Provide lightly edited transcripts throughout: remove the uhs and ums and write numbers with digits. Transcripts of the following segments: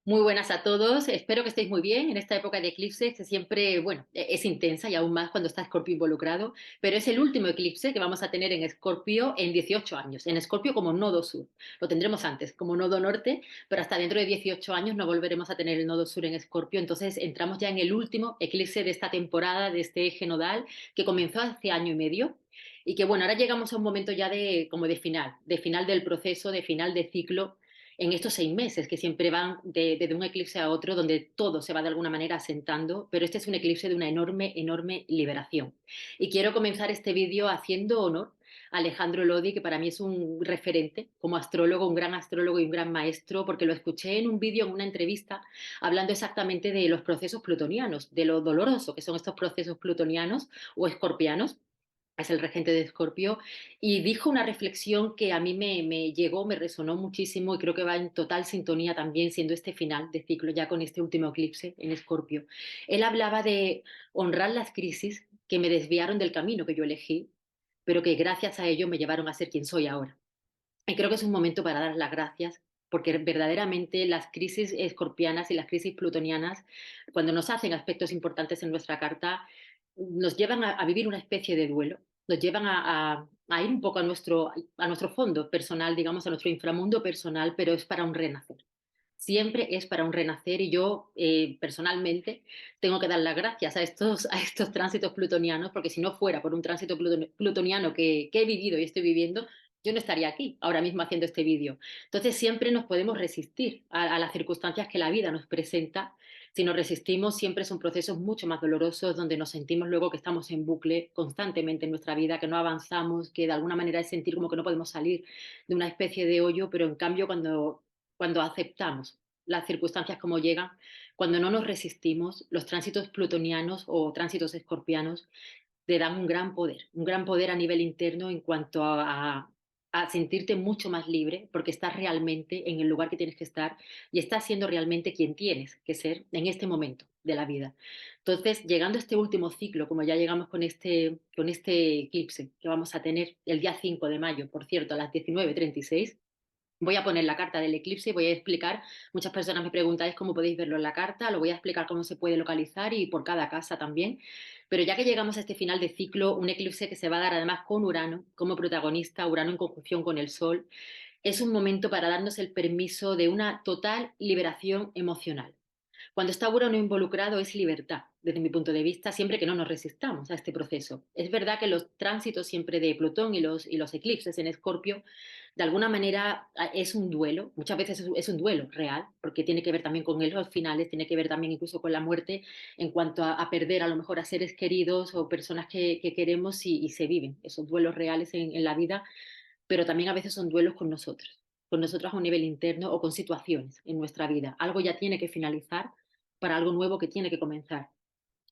Muy buenas a todos, espero que estéis muy bien en esta época de eclipse que siempre, bueno, es intensa y aún más cuando está Escorpio involucrado, pero es el último eclipse que vamos a tener en Escorpio en 18 años, en Escorpio como nodo sur. Lo tendremos antes como nodo norte, pero hasta dentro de 18 años no volveremos a tener el nodo sur en Escorpio, entonces entramos ya en el último eclipse de esta temporada, de este eje nodal que comenzó hace año y medio. Y que bueno, ahora llegamos a un momento ya de final del proceso, de final de ciclo en estos 6 meses que siempre van de un eclipse a otro, donde todo se va de alguna manera asentando, pero este es un eclipse de una enorme, enorme liberación. Y quiero comenzar este vídeo haciendo honor a Alejandro Lodi, que para mí es un referente como astrólogo, un gran astrólogo y un gran maestro, porque lo escuché en un vídeo, en una entrevista, hablando exactamente de los procesos plutonianos, de lo doloroso que son estos procesos plutonianos o escorpianos, es el regente de Escorpio, y dijo una reflexión que a mí me llegó, me resonó muchísimo y creo que va en total sintonía también siendo este final de ciclo, ya con este último eclipse en Escorpio. Él hablaba de honrar las crisis que me desviaron del camino que yo elegí, pero que gracias a ello me llevaron a ser quien soy ahora. Y creo que es un momento para dar las gracias, porque verdaderamente las crisis escorpianas y las crisis plutonianas, cuando nos hacen aspectos importantes en nuestra carta, nos llevan a vivir una especie de duelo, nos llevan a ir un poco a nuestro fondo personal, digamos, a nuestro inframundo personal, pero es para un renacer. Siempre es para un renacer y yo personalmente tengo que dar las gracias a estos tránsitos plutonianos, porque si no fuera por un tránsito plutoniano que he vivido y estoy viviendo, yo no estaría aquí ahora mismo haciendo este vídeo. Entonces siempre nos podemos resistir a las circunstancias que la vida nos presenta. Si nos resistimos, siempre son procesos mucho más dolorosos donde nos sentimos luego que estamos en bucle constantemente en nuestra vida, que no avanzamos, que de alguna manera es sentir como que no podemos salir de una especie de hoyo, pero en cambio cuando aceptamos las circunstancias como llegan, cuando no nos resistimos, los tránsitos plutonianos o tránsitos escorpianos te dan un gran poder a nivel interno en cuanto a sentirte mucho más libre, porque estás realmente en el lugar que tienes que estar y estás siendo realmente quien tienes que ser en este momento de la vida. Entonces, llegando a este último ciclo, como ya llegamos con este eclipse que vamos a tener el día 5 de mayo, por cierto, a las 19:36, voy a poner la carta del eclipse y voy a explicar, muchas personas me preguntáis cómo podéis verlo en la carta, lo voy a explicar cómo se puede localizar y por cada casa también. Pero ya que llegamos a este final de ciclo, un eclipse que se va a dar además con Urano como protagonista, Urano en conjunción con el Sol, es un momento para darnos el permiso de una total liberación emocional. Cuando está Urano involucrado es libertad, desde mi punto de vista, siempre que no nos resistamos a este proceso. Es verdad que los tránsitos siempre de Plutón y los eclipses en Escorpio, de alguna manera es un duelo, muchas veces es un duelo real, porque tiene que ver también con los finales, tiene que ver también incluso con la muerte, en cuanto a perder a lo mejor a seres queridos o personas que queremos y se viven esos duelos reales en la vida, pero también a veces son duelos con nosotros a un nivel interno o con situaciones en nuestra vida. Algo ya tiene que finalizar para algo nuevo que tiene que comenzar.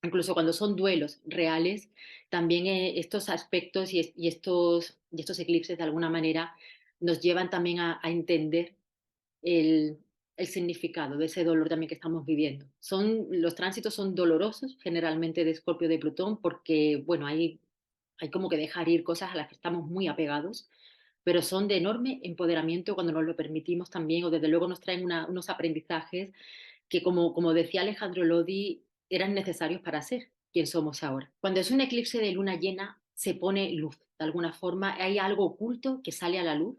Incluso cuando son duelos reales, también estos aspectos y estos eclipses de alguna manera nos llevan también a entender el, el significado de ese dolor también que estamos viviendo. Los tránsitos son dolorosos generalmente de Escorpio de Plutón porque, bueno, hay como que dejar ir cosas a las que estamos muy apegados, pero son de enorme empoderamiento cuando nos lo permitimos también, o desde luego nos traen unos aprendizajes que, como decía Alejandro Lodi, eran necesarios para ser quien somos ahora. Cuando es un eclipse de luna llena, se pone luz, de alguna forma, hay algo oculto que sale a la luz,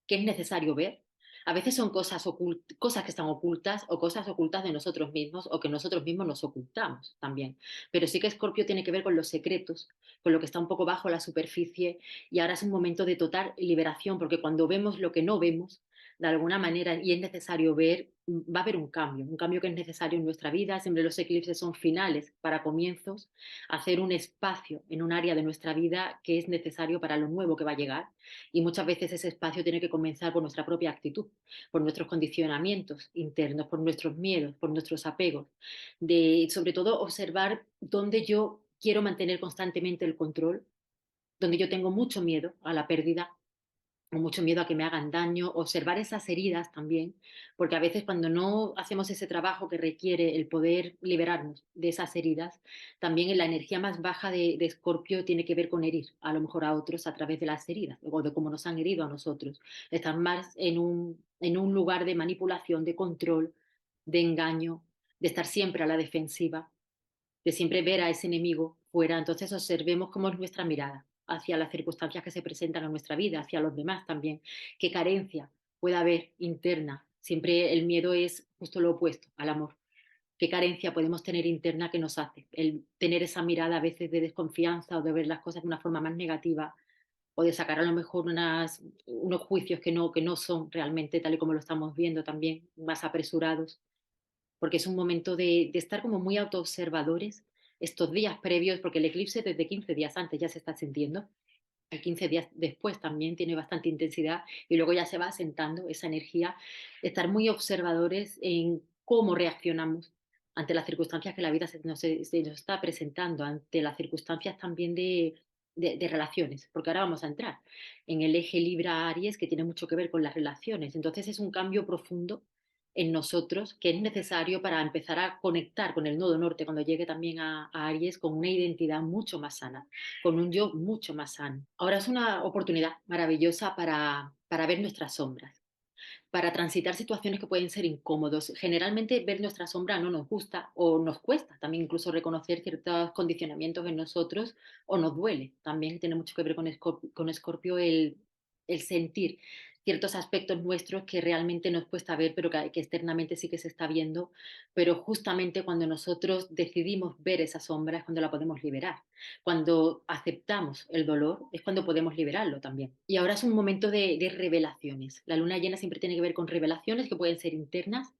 que es necesario ver. A veces son cosas que están ocultas o cosas ocultas de nosotros mismos o que nosotros mismos nos ocultamos también. Pero sí que Escorpio tiene que ver con los secretos, con lo que está un poco bajo la superficie, y ahora es un momento de total liberación, porque cuando vemos lo que no vemos, de alguna manera, y es necesario ver, va a haber un cambio que es necesario en nuestra vida. Siempre los eclipses son finales para comienzos, hacer un espacio en un área de nuestra vida que es necesario para lo nuevo que va a llegar. Y muchas veces ese espacio tiene que comenzar por nuestra propia actitud, por nuestros condicionamientos internos, por nuestros miedos, por nuestros apegos, de sobre todo observar dónde yo quiero mantener constantemente el control, donde yo tengo mucho miedo a la pérdida o mucho miedo a que me hagan daño, observar esas heridas también, porque a veces cuando no hacemos ese trabajo que requiere el poder liberarnos de esas heridas, también en la energía más baja de Escorpio tiene que ver con herir a lo mejor a otros a través de las heridas o de cómo nos han herido a nosotros. Están más en un lugar de manipulación, de control, de engaño, de estar siempre a la defensiva, de siempre ver a ese enemigo fuera. Entonces observemos cómo es nuestra mirada hacia las circunstancias que se presentan en nuestra vida, hacia los demás también, qué carencia puede haber interna. Siempre el miedo es justo lo opuesto al amor. ¿Qué carencia podemos tener interna que nos hace el tener esa mirada a veces de desconfianza o de ver las cosas de una forma más negativa o de sacar a lo mejor unos juicios que no son realmente tal y como lo estamos viendo también, más apresurados? Porque es un momento de estar como muy autoobservadores estos días previos, porque el eclipse desde 15 días antes ya se está sintiendo, el 15 días después también tiene bastante intensidad y luego ya se va asentando esa energía, estar muy observadores en cómo reaccionamos ante las circunstancias que la vida se nos está presentando, ante las circunstancias también de relaciones, porque ahora vamos a entrar en el eje Libra-Aries que tiene mucho que ver con las relaciones. Entonces es un cambio profundo en nosotros que es necesario para empezar a conectar con el nodo norte cuando llegue también a Aries con una identidad mucho más sana, con un yo mucho más sano. Ahora es una oportunidad maravillosa para ver nuestras sombras, para transitar situaciones que pueden ser incómodos. Generalmente ver nuestra sombra no nos gusta o nos cuesta también incluso reconocer ciertos condicionamientos en nosotros o nos duele. También tiene mucho que ver con Escorpio el sentir ciertos aspectos nuestros que realmente nos cuesta ver, pero que externamente sí que se está viendo, pero justamente cuando nosotros decidimos ver esa sombra es cuando la podemos liberar. Cuando aceptamos el dolor es cuando podemos liberarlo también. Y ahora es un momento de revelaciones. La luna llena siempre tiene que ver con revelaciones que pueden ser internas,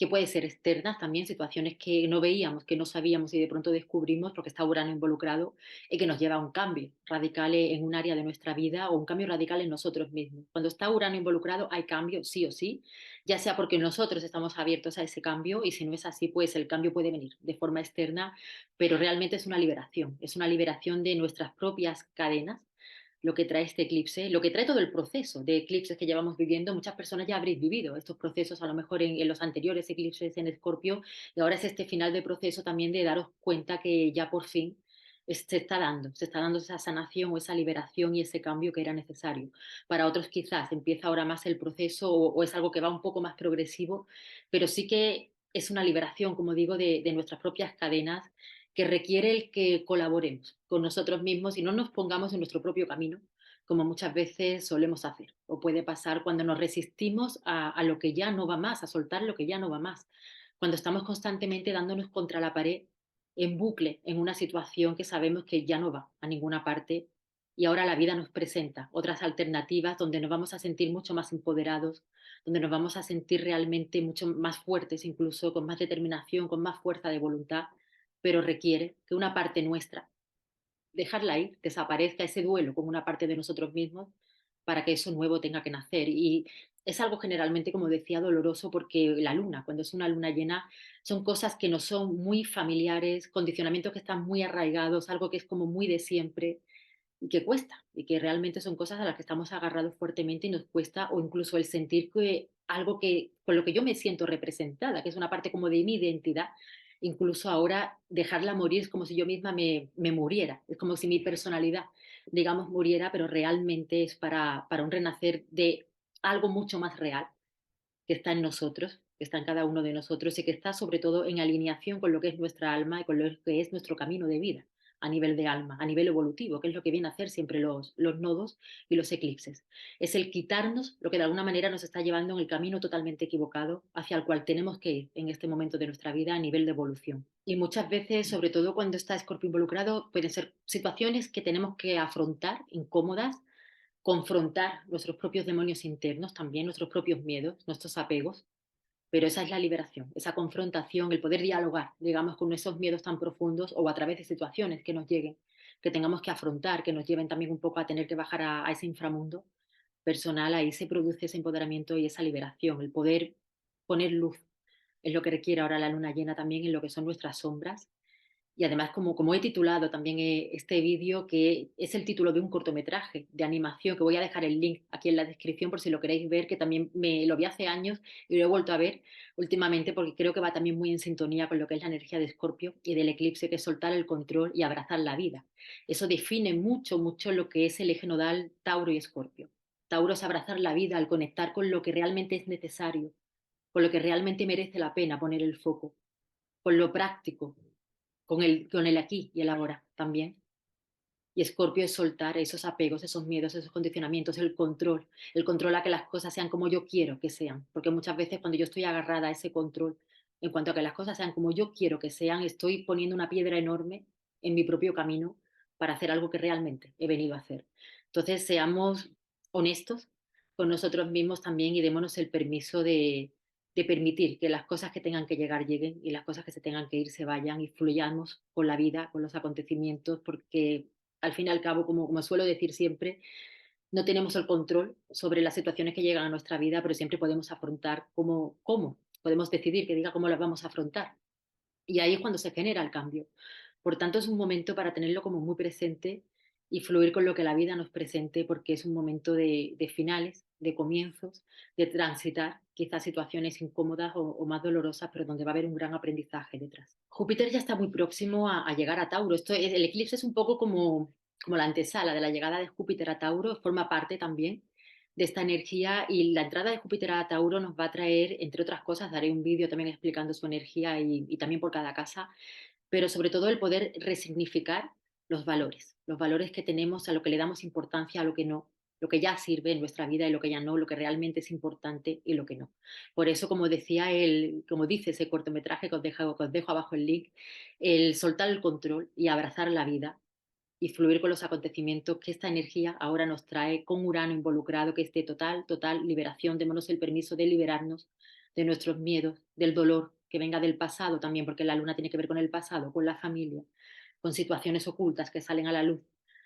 que pueden ser externas también, situaciones que no veíamos, que no sabíamos y de pronto descubrimos porque está Urano involucrado y que nos lleva a un cambio radical en un área de nuestra vida o un cambio radical en nosotros mismos. Cuando está Urano involucrado hay cambio sí o sí, ya sea porque nosotros estamos abiertos a ese cambio y si no es así, pues el cambio puede venir de forma externa, pero realmente es una liberación de nuestras propias cadenas, lo que trae este eclipse, lo que trae todo el proceso de eclipses que llevamos viviendo. Muchas personas ya habréis vivido estos procesos a lo mejor en los anteriores eclipses en Escorpio y ahora es este final de proceso también de daros cuenta que ya por fin se está dando esa sanación o esa liberación y ese cambio que era necesario. Para otros quizás empieza ahora más el proceso o es algo que va un poco más progresivo, pero sí que es una liberación, como digo, de nuestras propias cadenas que requiere el que colaboremos con nosotros mismos y no nos pongamos en nuestro propio camino, como muchas veces solemos hacer. O puede pasar cuando nos resistimos a lo que ya no va más, a soltar lo que ya no va más. Cuando estamos constantemente dándonos contra la pared en bucle, en una situación que sabemos que ya no va a ninguna parte y ahora la vida nos presenta otras alternativas donde nos vamos a sentir mucho más empoderados, donde nos vamos a sentir realmente mucho más fuertes, incluso con más determinación, con más fuerza de voluntad, pero requiere que una parte nuestra, dejarla ir, desaparezca ese duelo con una parte de nosotros mismos para que eso nuevo tenga que nacer. Y es algo generalmente, como decía, doloroso porque la luna, cuando es una luna llena, son cosas que nos son muy familiares, condicionamientos que están muy arraigados, algo que es como muy de siempre y que cuesta, y que realmente son cosas a las que estamos agarrados fuertemente y nos cuesta, o incluso el sentir que algo que con lo que yo me siento representada, que es una parte como de mi identidad, incluso ahora dejarla morir es como si yo misma me muriera, es como si mi personalidad, digamos, muriera, pero realmente es para un renacer de algo mucho más real que está en nosotros, que está en cada uno de nosotros y que está sobre todo en alineación con lo que es nuestra alma y con lo que es nuestro camino de vida a nivel de alma, a nivel evolutivo, que es lo que viene a hacer siempre los nodos y los eclipses. Es el quitarnos lo que de alguna manera nos está llevando en el camino totalmente equivocado hacia el cual tenemos que ir en este momento de nuestra vida a nivel de evolución. Y muchas veces, sobre todo cuando está Escorpio involucrado, pueden ser situaciones que tenemos que afrontar, incómodas, confrontar nuestros propios demonios internos, también nuestros propios miedos, nuestros apegos, pero esa es la liberación, esa confrontación, el poder dialogar, digamos, con esos miedos tan profundos o a través de situaciones que nos lleguen, que tengamos que afrontar, que nos lleven también un poco a tener que bajar a ese inframundo personal, ahí se produce ese empoderamiento y esa liberación, el poder poner luz, es lo que requiere ahora la luna llena también en lo que son nuestras sombras y además, como he titulado también este vídeo, que es el título de un cortometraje de animación, que voy a dejar el link aquí en la descripción por si lo queréis ver, que también me lo vi hace años y lo he vuelto a ver últimamente porque creo que va también muy en sintonía con lo que es la energía de Escorpio y del eclipse, que es soltar el control y abrazar la vida. Eso define mucho, mucho lo que es el eje nodal Tauro y Escorpio. Tauro es abrazar la vida al conectar con lo que realmente es necesario, con lo que realmente merece la pena poner el foco, con lo práctico, con el aquí y el ahora también. Y Escorpio es soltar esos apegos, esos miedos, esos condicionamientos, el control a que las cosas sean como yo quiero que sean. Porque muchas veces cuando yo estoy agarrada a ese control, en cuanto a que las cosas sean como yo quiero que sean, estoy poniendo una piedra enorme en mi propio camino para hacer algo que realmente he venido a hacer. Entonces, seamos honestos con nosotros mismos también y démonos el permiso de permitir que las cosas que tengan que llegar lleguen y las cosas que se tengan que ir se vayan y fluyamos con la vida, con los acontecimientos, porque al fin y al cabo, como suelo decir siempre, no tenemos el control sobre las situaciones que llegan a nuestra vida, pero siempre podemos afrontar cómo, podemos decidir que diga cómo las vamos a afrontar. Y ahí es cuando se genera el cambio. Por tanto, es un momento para tenerlo como muy presente y fluir con lo que la vida nos presente, porque es un momento de finales, de comienzos, de transitar quizás situaciones incómodas o más dolorosas, pero donde va a haber un gran aprendizaje detrás. Júpiter ya está muy próximo a llegar a Tauro. El eclipse es un poco como la antesala de la llegada de Júpiter a Tauro, forma parte también de esta energía y la entrada de Júpiter a Tauro nos va a traer, entre otras cosas, daré un vídeo también explicando su energía y también por cada casa, pero sobre todo el poder resignificar los valores que tenemos, a lo que le damos importancia, a lo que no, lo que ya sirve en nuestra vida y lo que ya no, lo que realmente es importante y lo que no. Por eso, como dice ese cortometraje que os dejo abajo el link, el soltar el control y abrazar la vida y fluir con los acontecimientos que esta energía ahora nos trae con Urano involucrado, que es de total liberación. Démonos el permiso de liberarnos de nuestros miedos, del dolor que venga del pasado también, porque la luna tiene que ver con el pasado, con la familia, con situaciones ocultas que salen a la luz.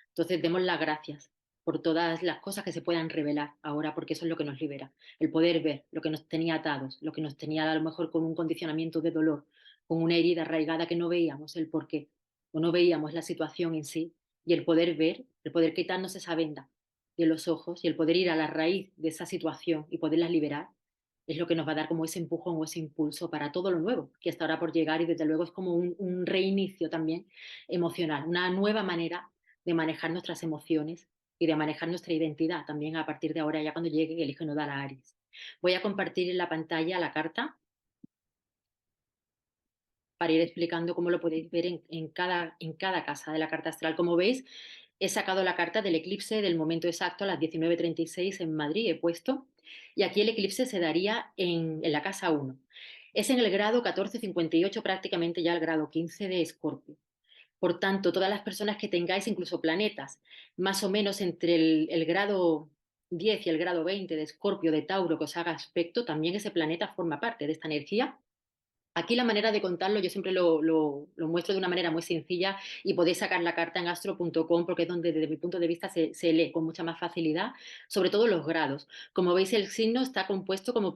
Entonces, demos las gracias por todas las cosas que se puedan revelar ahora, porque eso es lo que nos libera. El poder ver lo que nos tenía atados, lo que nos tenía a lo mejor con un condicionamiento de dolor, con una herida arraigada que no veíamos el porqué o no veíamos la situación en sí, y el poder ver, el poder quitarnos esa venda de los ojos y el poder ir a la raíz de esa situación y poderlas liberar, es lo que nos va a dar como ese empujón o ese impulso para todo lo nuevo que está ahora por llegar y desde luego es como un reinicio también emocional, una nueva manera de manejar nuestras emociones y de manejar nuestra identidad también a partir de ahora ya cuando llegue el hijo nodal a Aries. Voy a compartir en la pantalla la carta para ir explicando cómo lo podéis ver en cada casa de la carta astral. Como veis, he sacado la carta del eclipse del momento exacto a las 19:36 en Madrid, he puesto, y aquí el eclipse se daría en la casa 1. Es en el grado 1458, prácticamente ya el grado 15 de Escorpio. Por tanto, todas las personas que tengáis, incluso planetas, más o menos entre el grado 10 y el grado 20 de Escorpio, de Tauro, que os haga aspecto, también ese planeta forma parte de esta energía. Aquí la manera de contarlo yo siempre lo muestro de una manera muy sencilla y podéis sacar la carta en astro.com porque es donde desde mi punto de vista se lee con mucha más facilidad, sobre todo los grados. Como veis el signo está compuesto como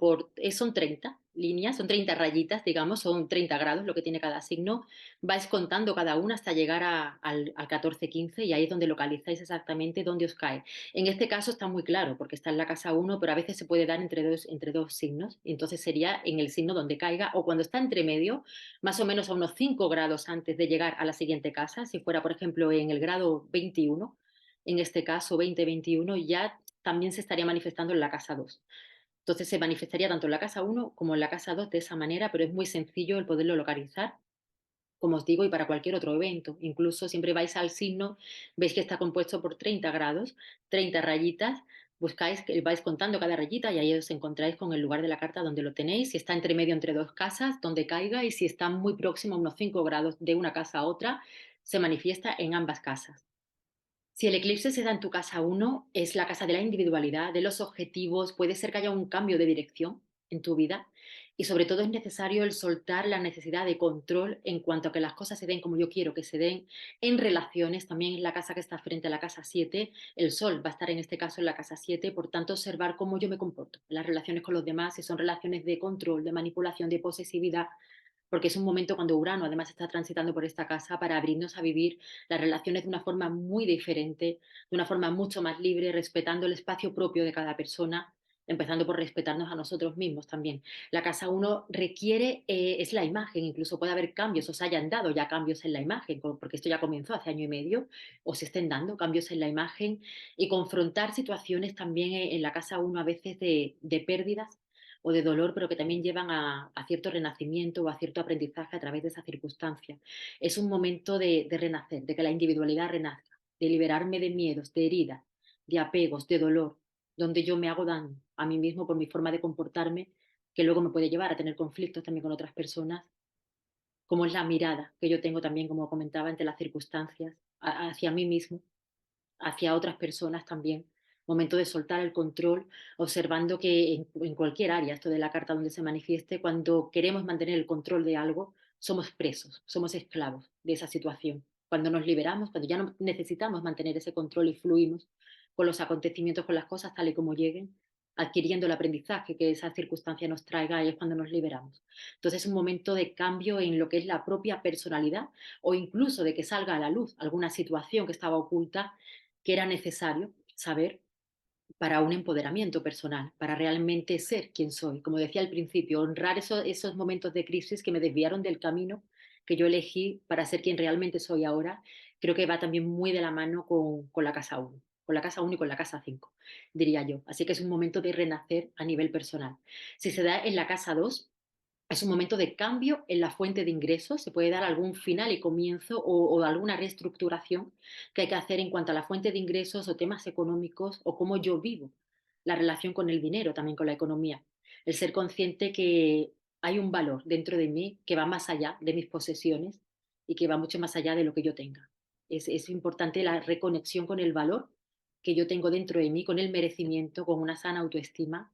son 30 líneas, son 30 rayitas, digamos, son 30 grados lo que tiene cada signo. Vais contando cada una hasta llegar al 14-15 y ahí es donde localizáis exactamente dónde os cae. En este caso está muy claro porque está en la casa 1, pero a veces se puede dar entre dos signos. Y entonces sería en el signo donde caiga o cuando está entre medio, más o menos a unos 5 grados antes de llegar a la siguiente casa. Si fuera, por ejemplo, en el grado 21, en este caso 20-21, ya también se estaría manifestando en la casa 2. Entonces se manifestaría tanto en la casa 1 como en la casa 2 de esa manera, pero es muy sencillo el poderlo localizar como os digo, y para cualquier otro evento. Incluso siempre vais al signo, veis que está compuesto por 30 grados, 30 rayitas, buscáis, vais contando cada rayita y ahí os encontráis con el lugar de la carta donde lo tenéis, si está entre medio entre dos casas, donde caiga, y si está muy próximo a unos 5 grados de una casa a otra, se manifiesta en ambas casas. Si el eclipse se da en tu casa 1, es la casa de la individualidad, de los objetivos, puede ser que haya un cambio de dirección en tu vida y sobre todo es necesario el soltar la necesidad de control en cuanto a que las cosas se den como yo quiero que se den en relaciones, también en la casa que está frente a la casa 7, el sol va a estar en este caso en la casa 7, por tanto observar cómo yo me comporto en las relaciones con los demás, si son relaciones de control, de manipulación, de posesividad, porque es un momento cuando Urano además está transitando por esta casa para abrirnos a vivir las relaciones de una forma muy diferente, de una forma mucho más libre, respetando el espacio propio de cada persona, empezando por respetarnos a nosotros mismos también. La casa 1 requiere, es la imagen, incluso puede haber cambios, o se hayan dado ya cambios en la imagen, porque esto ya comenzó hace año y medio, o se estén dando cambios en la imagen y confrontar situaciones también en la casa 1 a veces de pérdidas o de dolor, pero que también llevan a cierto renacimiento o a cierto aprendizaje a través de esa circunstancia. Es un momento de renacer, de que la individualidad renazca, de liberarme de miedos, de heridas, de apegos, de dolor, donde yo me hago daño a mí mismo por mi forma de comportarme, que luego me puede llevar a tener conflictos también con otras personas, como es la mirada que yo tengo también, como comentaba, ante las circunstancias, hacia mí mismo, hacia otras personas también. Momento de soltar el control, observando que en cualquier área, esto de la carta donde se manifieste, cuando queremos mantener el control de algo, somos presos, somos esclavos de esa situación. Cuando nos liberamos, cuando ya no necesitamos mantener ese control y fluimos con los acontecimientos, con las cosas tal y como lleguen, adquiriendo el aprendizaje que esa circunstancia nos traiga, y es cuando nos liberamos. Entonces es un momento de cambio en lo que es la propia personalidad, o incluso de que salga a la luz alguna situación que estaba oculta, que era necesario saber para un empoderamiento personal, para realmente ser quien soy. Como decía al principio, honrar esos momentos de crisis que me desviaron del camino que yo elegí para ser quien realmente soy ahora, creo que va también muy de la mano con la casa uno, con la casa uno y con la casa 5, diría yo. Así que es un momento de renacer a nivel personal. Si se da en la casa 2, es un momento de cambio en la fuente de ingresos, se puede dar algún final y comienzo, o alguna reestructuración que hay que hacer en cuanto a la fuente de ingresos o temas económicos, o cómo yo vivo la relación con el dinero, también con la economía. El ser consciente que hay un valor dentro de mí que va más allá de mis posesiones y que va mucho más allá de lo que yo tenga. Es importante la reconexión con el valor que yo tengo dentro de mí, con el merecimiento, con una sana autoestima,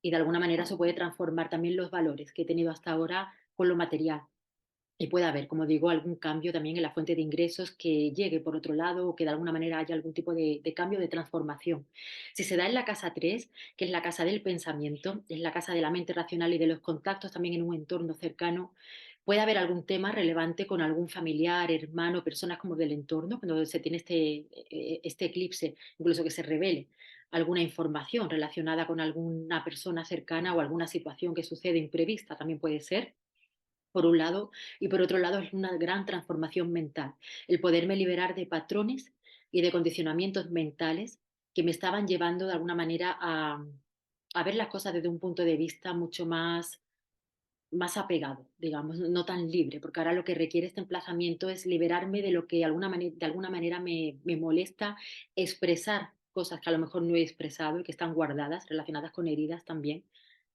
y de alguna manera eso puede transformar también los valores que he tenido hasta ahora con lo material. Y puede haber, como digo, algún cambio también en la fuente de ingresos que llegue por otro lado, o que de alguna manera haya algún tipo de cambio, de transformación. Si se da en la casa 3, que es la casa del pensamiento, es la casa de la mente racional y de los contactos también en un entorno cercano, puede haber algún tema relevante con algún familiar, hermano, personas como del entorno, cuando se tiene este eclipse, incluso que se revele alguna información relacionada con alguna persona cercana o alguna situación que sucede imprevista, también puede ser, por un lado, y por otro lado es una gran transformación mental, el poderme liberar de patrones y de condicionamientos mentales que me estaban llevando de alguna manera a ver las cosas desde un punto de vista mucho más apegado, digamos, no tan libre, porque ahora lo que requiere este emplazamiento es liberarme de lo que de alguna manera me molesta, expresar cosas que a lo mejor no he expresado y que están guardadas, relacionadas con heridas también,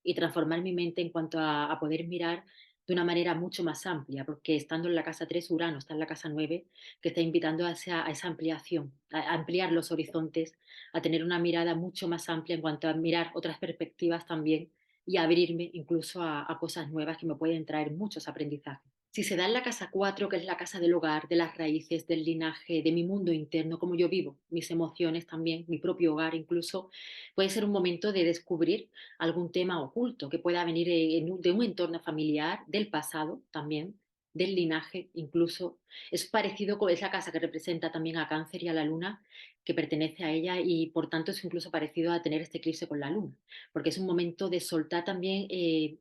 y transformar mi mente en cuanto a poder mirar de una manera mucho más amplia, porque estando en la casa 3 Urano está en la casa 9, que está invitando a esa ampliación, a ampliar los horizontes, a tener una mirada mucho más amplia en cuanto a mirar otras perspectivas también, y abrirme incluso a cosas nuevas que me pueden traer muchos aprendizajes. Si se da en la casa 4, que es la casa del hogar, de las raíces, del linaje, de mi mundo interno, cómo yo vivo, mis emociones también, mi propio hogar incluso, puede ser un momento de descubrir algún tema oculto que pueda venir de un entorno familiar, del pasado también, del linaje incluso. Es parecido con esa casa que representa también a Cáncer y a la luna, que pertenece a ella, y por tanto es incluso parecido a tener este eclipse con la luna, porque es un momento de soltar también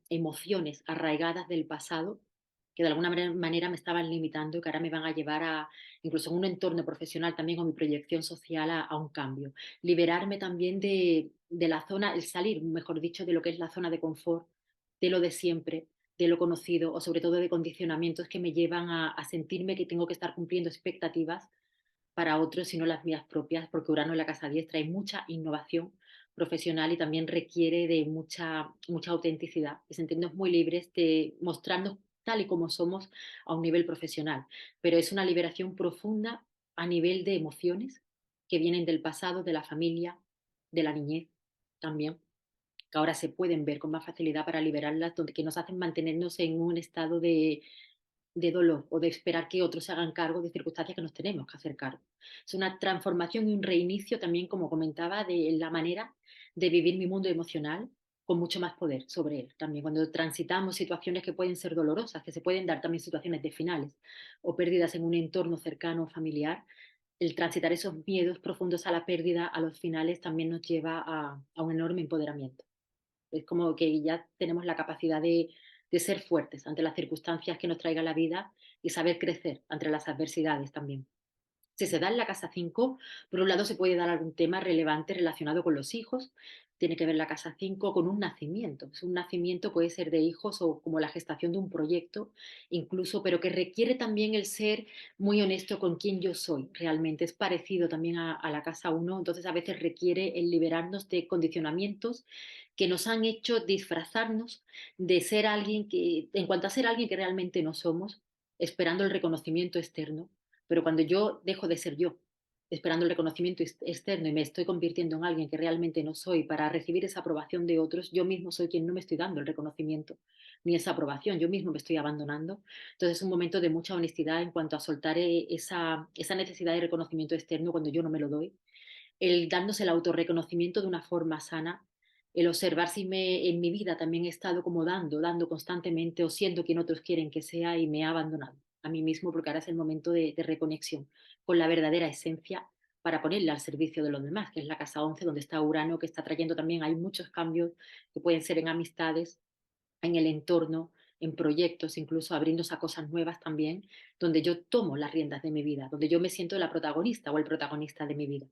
emociones arraigadas del pasado, que de alguna manera me estaban limitando y que ahora me van a llevar a, incluso en un entorno profesional también, con mi proyección social, a un cambio. Liberarme también de la zona, el salir, mejor dicho, de lo que es la zona de confort, de lo de siempre, de lo conocido, o sobre todo de condicionamientos que me llevan a sentirme que tengo que estar cumpliendo expectativas para otros, sino las mías propias, porque Urano en la casa 10 trae mucha innovación profesional y también requiere de mucha autenticidad, de sentirnos muy libres, de mostrarnos tal y como somos a un nivel profesional. Pero es una liberación profunda a nivel de emociones que vienen del pasado, de la familia, de la niñez también, que ahora se pueden ver con más facilidad para liberarlas, donde, que nos hacen mantenernos en un estado de dolor, o de esperar que otros se hagan cargo de circunstancias que nos tenemos que hacer cargo. Es una transformación y un reinicio también, como comentaba, de la manera de vivir mi mundo emocional con mucho más poder sobre él. También cuando transitamos situaciones que pueden ser dolorosas, que se pueden dar también situaciones de finales o pérdidas en un entorno cercano o familiar, el transitar esos miedos profundos a la pérdida, a los finales, también nos lleva a un enorme empoderamiento. Es como que ya tenemos la capacidad de ser fuertes ante las circunstancias que nos traiga la vida, y saber crecer ante las adversidades también. Si se da en la casa 5, por un lado se puede dar algún tema relevante relacionado con los hijos. Tiene que ver la casa 5 con un nacimiento. Un nacimiento puede ser de hijos o como la gestación de un proyecto, incluso, pero que requiere también el ser muy honesto con quién yo soy realmente. Es parecido también a la casa 1, entonces a veces requiere el liberarnos de condicionamientos que nos han hecho disfrazarnos de ser alguien que, en cuanto a ser alguien que realmente no somos, esperando el reconocimiento externo. Pero cuando yo dejo de ser yo, esperando el reconocimiento externo y me estoy convirtiendo en alguien que realmente no soy para recibir esa aprobación de otros, yo mismo soy quien no me estoy dando el reconocimiento ni esa aprobación, yo mismo me estoy abandonando. Entonces es un momento de mucha honestidad en cuanto a soltar esa necesidad de reconocimiento externo cuando yo no me lo doy, el dándose el autorreconocimiento de una forma sana, el observar si en mi vida también he estado como dando constantemente o siendo quien otros quieren que sea y me ha abandonado a mí mismo, porque ahora es el momento de reconexión con la verdadera esencia para ponerla al servicio de los demás, que es la casa 11 donde está Urano, que está trayendo también, hay muchos cambios que pueden ser en amistades, en el entorno, en proyectos, incluso abriéndose a cosas nuevas también, donde yo tomo las riendas de mi vida, donde yo me siento la protagonista o el protagonista de mi vida.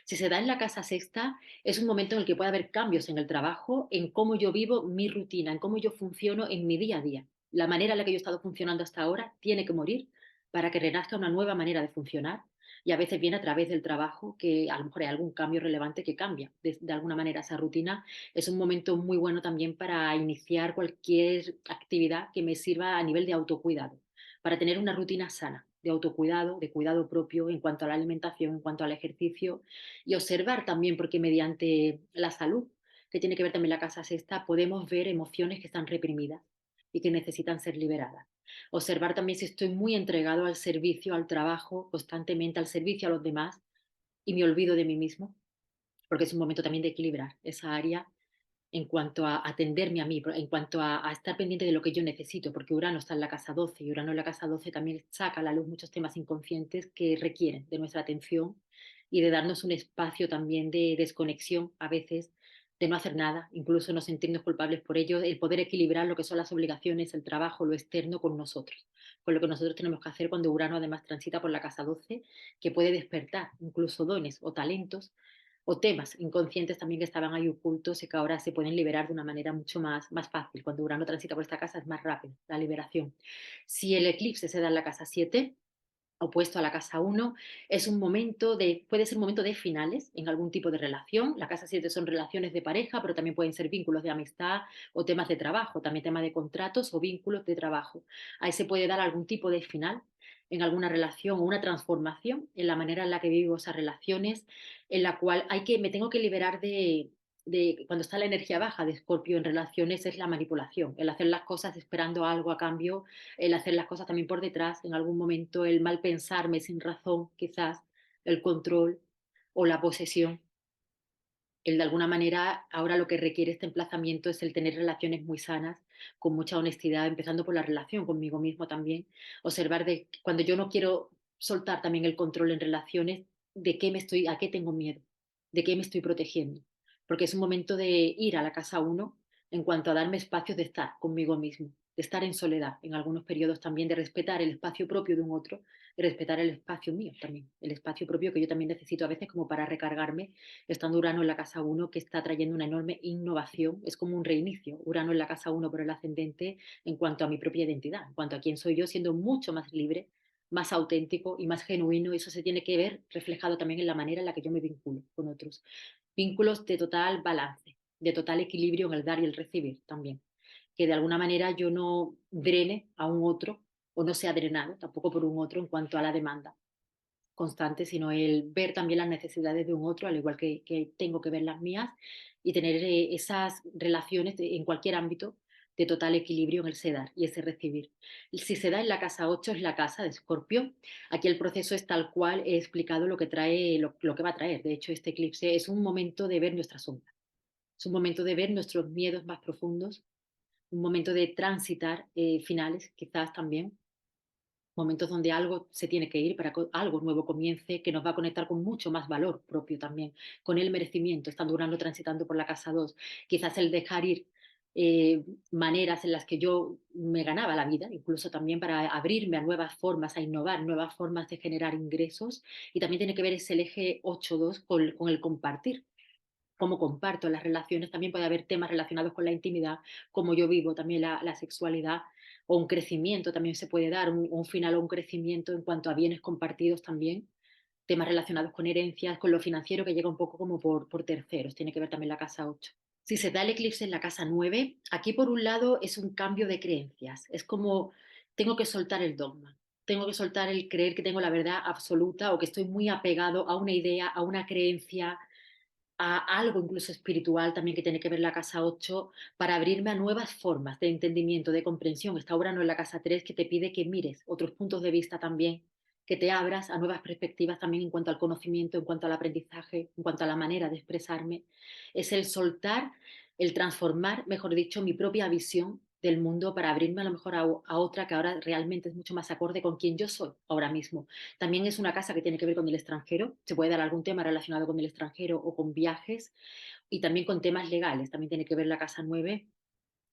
Si se da en la casa sexta, es un momento en el que puede haber cambios en el trabajo, en cómo yo vivo mi rutina, en cómo yo funciono en mi día a día. La manera en la que yo he estado funcionando hasta ahora tiene que morir para que renazca una nueva manera de funcionar. Y a veces viene a través del trabajo que a lo mejor hay algún cambio relevante que cambia de alguna manera esa rutina. Es un momento muy bueno también para iniciar cualquier actividad que me sirva a nivel de autocuidado, para tener una rutina sana de autocuidado, de cuidado propio en cuanto a la alimentación, en cuanto al ejercicio y observar también, porque mediante la salud, que tiene que ver también la casa sexta, podemos ver emociones que están reprimidas y que necesitan ser liberadas. Observar también si estoy muy entregado al servicio, al trabajo, constantemente al servicio a los demás y me olvido de mí mismo, porque es un momento también de equilibrar esa área en cuanto a atenderme a mí, en cuanto a estar pendiente de lo que yo necesito, porque Urano está en la casa 12 y Urano en la casa 12 también saca a la luz muchos temas inconscientes que requieren de nuestra atención y de darnos un espacio también de desconexión a veces, de no hacer nada, incluso no sentirnos culpables por ello, el poder equilibrar lo que son las obligaciones, el trabajo, lo externo con nosotros, con lo que nosotros tenemos que hacer cuando Urano además transita por la casa 12, que puede despertar incluso dones o talentos o temas inconscientes también que estaban ahí ocultos y que ahora se pueden liberar de una manera mucho más fácil. Cuando Urano transita por esta casa es más rápido la liberación. Si el eclipse se da en la casa 7, opuesto a la casa 1, es un momento puede ser un momento de finales en algún tipo de relación. La casa 7 son relaciones de pareja, pero también pueden ser vínculos de amistad o temas de trabajo, también temas de contratos o vínculos de trabajo. Ahí se puede dar algún tipo de final en alguna relación o una transformación en la manera en la que vivo esas relaciones, en la cual me tengo que liberar de cuando está la energía baja de Escorpio en relaciones, es la manipulación, el hacer las cosas esperando algo a cambio, el hacer las cosas también por detrás, en algún momento el mal pensarme sin razón, quizás, el control o la posesión. El de alguna manera, ahora lo que requiere este emplazamiento es el tener relaciones muy sanas, con mucha honestidad, empezando por la relación conmigo mismo también. Observar de cuando yo no quiero soltar también el control en relaciones, a qué tengo miedo, de qué me estoy protegiendo. Porque es un momento de ir a la casa uno en cuanto a darme espacios de estar conmigo mismo, de estar en soledad en algunos periodos también, de respetar el espacio propio de un otro y respetar el espacio mío también, el espacio propio que yo también necesito a veces como para recargarme estando Urano en la casa 1, que está trayendo una enorme innovación, es como un reinicio, Urano en la casa 1 por el ascendente en cuanto a mi propia identidad, en cuanto a quién soy yo, siendo mucho más libre, más auténtico y más genuino, y eso se tiene que ver reflejado también en la manera en la que yo me vinculo con otros. Vínculos de total balance, de total equilibrio en el dar y el recibir también. Que de alguna manera yo no drene a un otro o no sea drenado tampoco por un otro en cuanto a la demanda constante, sino el ver también las necesidades de un otro, al igual que tengo que ver las mías, y tener esas relaciones en cualquier ámbito de total equilibrio en el se dar y ese recibir. Si se da en la casa 8 es la casa de Escorpio. Aquí el proceso es tal cual he explicado lo que trae, lo que va a traer. De hecho, este eclipse es un momento de ver nuestra sombra, es un momento de ver nuestros miedos más profundos, un momento de transitar finales, quizás también, momentos donde algo se tiene que ir para que algo nuevo comience, que nos va a conectar con mucho más valor propio también, con el merecimiento, estando Urano transitando por la casa 2, quizás el dejar ir eh, maneras en las que yo me ganaba la vida, incluso también para abrirme a nuevas formas, a innovar, nuevas formas de generar ingresos. Y también tiene que ver ese eje 8.2 con el compartir. Cómo comparto las relaciones, también puede haber temas relacionados con la intimidad, cómo yo vivo también la sexualidad, o un crecimiento también se puede dar, un final o un crecimiento en cuanto a bienes compartidos también, temas relacionados con herencias, con lo financiero que llega un poco como por terceros, tiene que ver también la casa 8. Si se da el eclipse en la casa 9, aquí por un lado es un cambio de creencias, es como tengo que soltar el dogma, tengo que soltar el creer que tengo la verdad absoluta o que estoy muy apegado a una idea, a una creencia, a algo incluso espiritual también que tiene que ver la casa 8 para abrirme a nuevas formas de entendimiento, de comprensión. Está Urano en la casa 3 que te pide que mires otros puntos de vista también, que te abras a nuevas perspectivas también en cuanto al conocimiento, en cuanto al aprendizaje, en cuanto a la manera de expresarme. Es el soltar, el transformar, mejor dicho, mi propia visión del mundo para abrirme a lo mejor a otra que ahora realmente es mucho más acorde con quien yo soy ahora mismo. También es una casa que tiene que ver con el extranjero, se puede dar algún tema relacionado con el extranjero o con viajes y también con temas legales, también tiene que ver la casa 9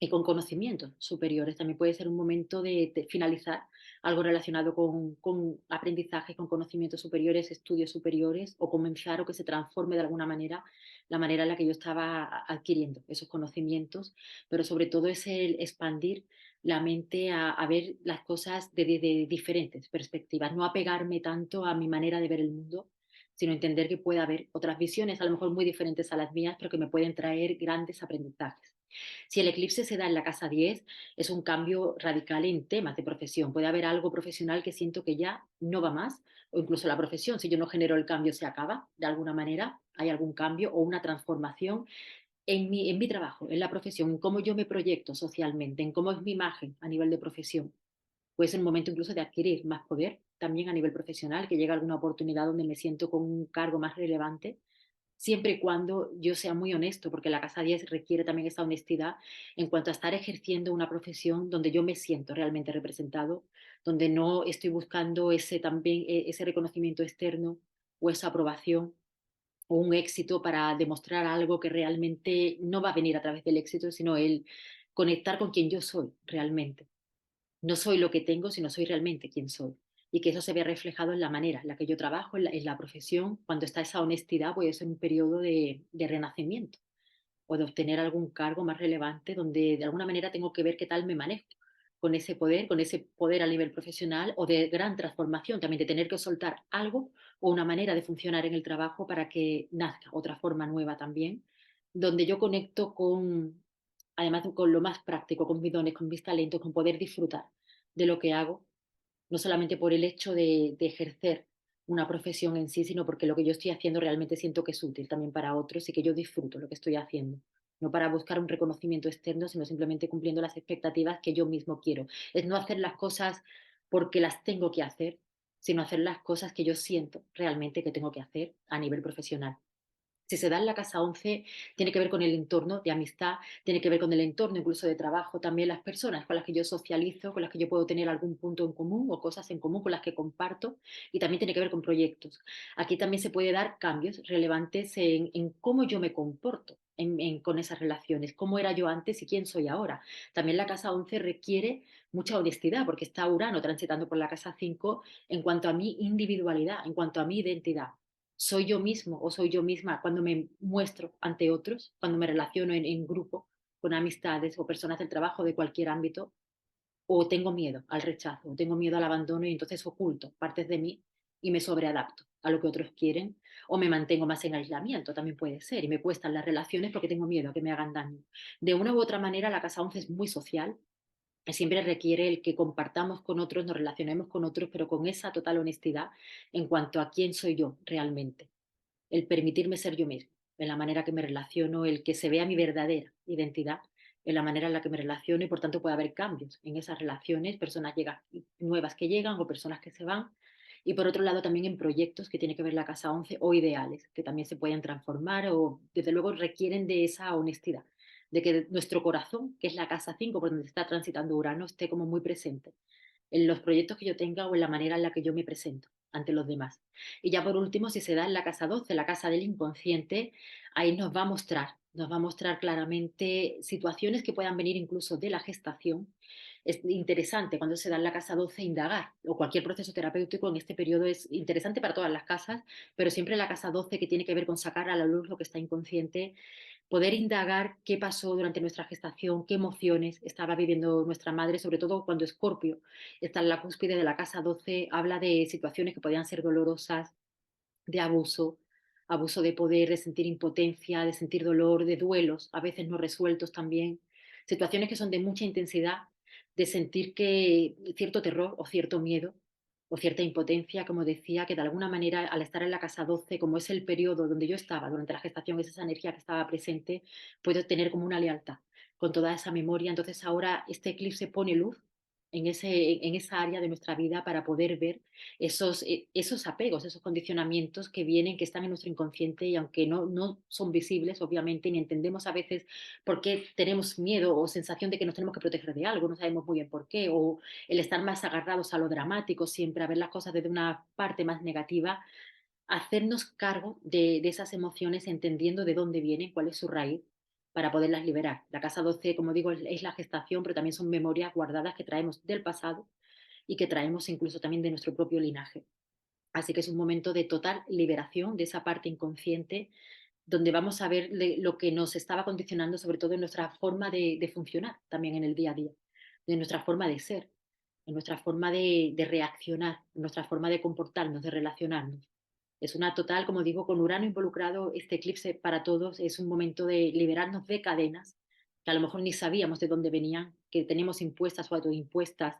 y con conocimientos superiores. También puede ser un momento de finalizar algo relacionado con aprendizaje, con conocimientos superiores, estudios superiores o comenzar o que se transforme de alguna manera la manera en la que yo estaba adquiriendo esos conocimientos, pero sobre todo es el expandir la mente a ver las cosas de diferentes perspectivas, no apegarme tanto a mi manera de ver el mundo, sino entender que puede haber otras visiones, a lo mejor muy diferentes a las mías, pero que me pueden traer grandes aprendizajes. Si el eclipse se da en la casa 10, es un cambio radical en temas de profesión. Puede haber algo profesional que siento que ya no va más, o incluso la profesión, si yo no genero el cambio, se acaba de alguna manera, hay algún cambio o una transformación en mi trabajo, en la profesión, en cómo yo me proyecto socialmente, en cómo es mi imagen a nivel de profesión. Puede ser un momento incluso de adquirir más poder también a nivel profesional, que llega alguna oportunidad donde me siento con un cargo más relevante siempre y cuando yo sea muy honesto, porque la casa 10 requiere también esa honestidad en cuanto a estar ejerciendo una profesión donde yo me siento realmente representado, donde no estoy buscando ese también ese reconocimiento externo o esa aprobación o un éxito para demostrar algo que realmente no va a venir a través del éxito, sino el conectar con quien yo soy realmente. No soy lo que tengo, sino soy realmente quien soy. Y que eso se vea reflejado en la manera en la que yo trabajo, en la profesión. Cuando está esa honestidad, puede ser un periodo de renacimiento o de obtener algún cargo más relevante donde de alguna manera tengo que ver qué tal me manejo con ese poder a nivel profesional o de gran transformación, también de tener que soltar algo o una manera de funcionar en el trabajo para que nazca otra forma nueva también, donde yo conecto con, además con lo más práctico, con mis dones, con mis talentos, con poder disfrutar de lo que hago, no solamente por el hecho de ejercer una profesión en sí, sino porque lo que yo estoy haciendo realmente siento que es útil también para otros y que yo disfruto lo que estoy haciendo. No para buscar un reconocimiento externo, sino simplemente cumpliendo las expectativas que yo mismo quiero. Es no hacer las cosas porque las tengo que hacer, sino hacer las cosas que yo siento realmente que tengo que hacer a nivel profesional. Si se da en la casa 11, tiene que ver con el entorno de amistad, tiene que ver con el entorno incluso de trabajo, también las personas con las que yo socializo, con las que yo puedo tener algún punto en común o cosas en común con las que comparto, y también tiene que ver con proyectos. Aquí también se puede dar cambios relevantes en cómo yo me comporto con esas relaciones, cómo era yo antes y quién soy ahora. También la casa 11 requiere mucha honestidad porque está Urano transitando por la casa 5 en cuanto a mi individualidad, en cuanto a mi identidad. ¿Soy yo mismo o soy yo misma cuando me muestro ante otros, cuando me relaciono en grupo con amistades o personas del trabajo de cualquier ámbito? ¿O tengo miedo al rechazo, o tengo miedo al abandono y entonces oculto partes de mí y me sobreadapto a lo que otros quieren? ¿O me mantengo más en aislamiento? También puede ser y me cuestan las relaciones porque tengo miedo a que me hagan daño. De una u otra manera, la casa 11 es muy social, siempre requiere el que compartamos con otros, nos relacionemos con otros, pero con esa total honestidad en cuanto a quién soy yo realmente, el permitirme ser yo mismo, en la manera que me relaciono, el que se vea mi verdadera identidad, en la manera en la que me relaciono y por tanto puede haber cambios en esas relaciones, personas nuevas que llegan o personas que se van. Y por otro lado también en proyectos que tiene que ver la casa 11 o ideales, que también se pueden transformar o desde luego requieren de esa honestidad, de que nuestro corazón, que es la casa 5 por donde está transitando Urano, esté como muy presente en los proyectos que yo tenga o en la manera en la que yo me presento ante los demás. Y ya por último, si se da en la casa 12, la casa del inconsciente, ahí nos va a mostrar claramente situaciones que puedan venir incluso de la gestación. Es interesante cuando se da en la casa 12 indagar, o cualquier proceso terapéutico en este periodo es interesante para todas las casas, pero siempre la casa 12 que tiene que ver con sacar a la luz lo que está inconsciente, poder indagar qué pasó durante nuestra gestación, qué emociones estaba viviendo nuestra madre, sobre todo cuando Escorpio está en la cúspide de la casa 12, habla de situaciones que podían ser dolorosas, de abuso, abuso de poder, de sentir impotencia, de sentir dolor, de duelos, a veces no resueltos también, situaciones que son de mucha intensidad, de sentir que cierto terror o cierto miedo o cierta impotencia, como decía, que de alguna manera al estar en la casa 12, como es el periodo donde yo estaba durante la gestación, es esa energía que estaba presente, puedo tener como una lealtad con toda esa memoria. Entonces ahora este eclipse pone luz en esa área de nuestra vida para poder ver esos apegos, esos condicionamientos que vienen, que están en nuestro inconsciente y aunque no son visibles, obviamente, ni entendemos a veces por qué tenemos miedo o sensación de que nos tenemos que proteger de algo, no sabemos muy bien por qué, o el estar más agarrados a lo dramático siempre, a ver las cosas desde una parte más negativa, hacernos cargo de esas emociones entendiendo de dónde vienen, cuál es su raíz, para poderlas liberar. La casa 12, como digo, es la gestación, pero también son memorias guardadas que traemos del pasado y que traemos incluso también de nuestro propio linaje. Así que es un momento de total liberación de esa parte inconsciente, donde vamos a ver lo que nos estaba condicionando, sobre todo en nuestra forma de funcionar también en el día a día, de nuestra forma de ser, en nuestra forma de reaccionar, en nuestra forma de comportarnos, de relacionarnos. Es una total, como digo, con Urano involucrado, este eclipse para todos es un momento de liberarnos de cadenas que a lo mejor ni sabíamos de dónde venían, que tenemos impuestas o autoimpuestas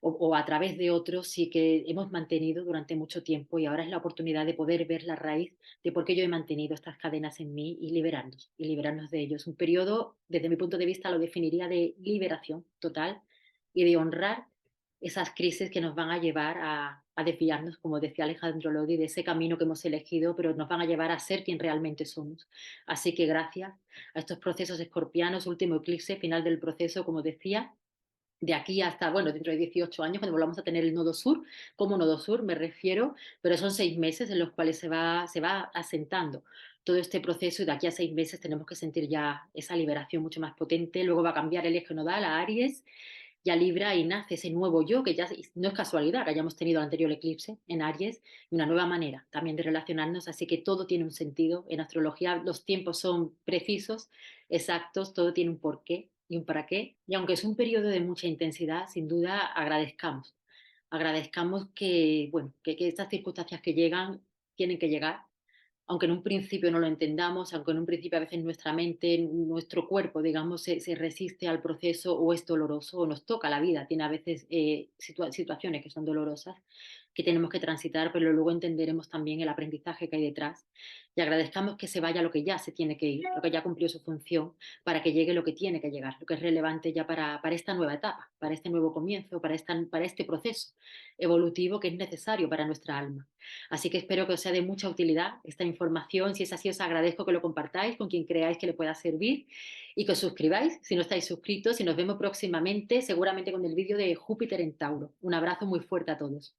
o a través de otros y que hemos mantenido durante mucho tiempo y ahora es la oportunidad de poder ver la raíz de por qué yo he mantenido estas cadenas en mí y liberarnos de ellos. Un periodo, desde mi punto de vista, lo definiría de liberación total y de honrar esas crisis que nos van a llevar a desviarnos, como decía Alejandro Lodi, de ese camino que hemos elegido, pero nos van a llevar a ser quien realmente somos. Así que gracias a estos procesos escorpianos, último eclipse, final del proceso, como decía, de aquí hasta, bueno, dentro de 18 años, cuando volvamos a tener el nodo sur, como nodo sur me refiero, pero son 6 meses en los cuales se va asentando todo este proceso y de aquí a 6 meses tenemos que sentir ya esa liberación mucho más potente. Luego va a cambiar el eje nodal a Aries y a Libra y nace ese nuevo yo, que ya no es casualidad que hayamos tenido el anterior eclipse en Aries, y una nueva manera también de relacionarnos, así que todo tiene un sentido. En astrología los tiempos son precisos, exactos, todo tiene un porqué y un para qué. Y aunque es un periodo de mucha intensidad, sin duda agradezcamos que, bueno, que estas circunstancias que llegan tienen que llegar aunque en un principio no lo entendamos, aunque en un principio a veces nuestra mente, nuestro cuerpo, digamos, se resiste al proceso o es doloroso o nos toca la vida, tiene a veces situaciones que son dolorosas que tenemos que transitar, pero luego entenderemos también el aprendizaje que hay detrás y agradezcamos que se vaya lo que ya se tiene que ir, lo que ya cumplió su función, para que llegue lo que tiene que llegar, lo que es relevante ya para esta nueva etapa, para este nuevo comienzo, para este proceso evolutivo que es necesario para nuestra alma. Así que espero que os sea de mucha utilidad esta información. Si es así, os agradezco que lo compartáis con quien creáis que le pueda servir y que os suscribáis si no estáis suscritos y nos vemos próximamente, seguramente con el vídeo de Júpiter en Tauro. Un abrazo muy fuerte a todos.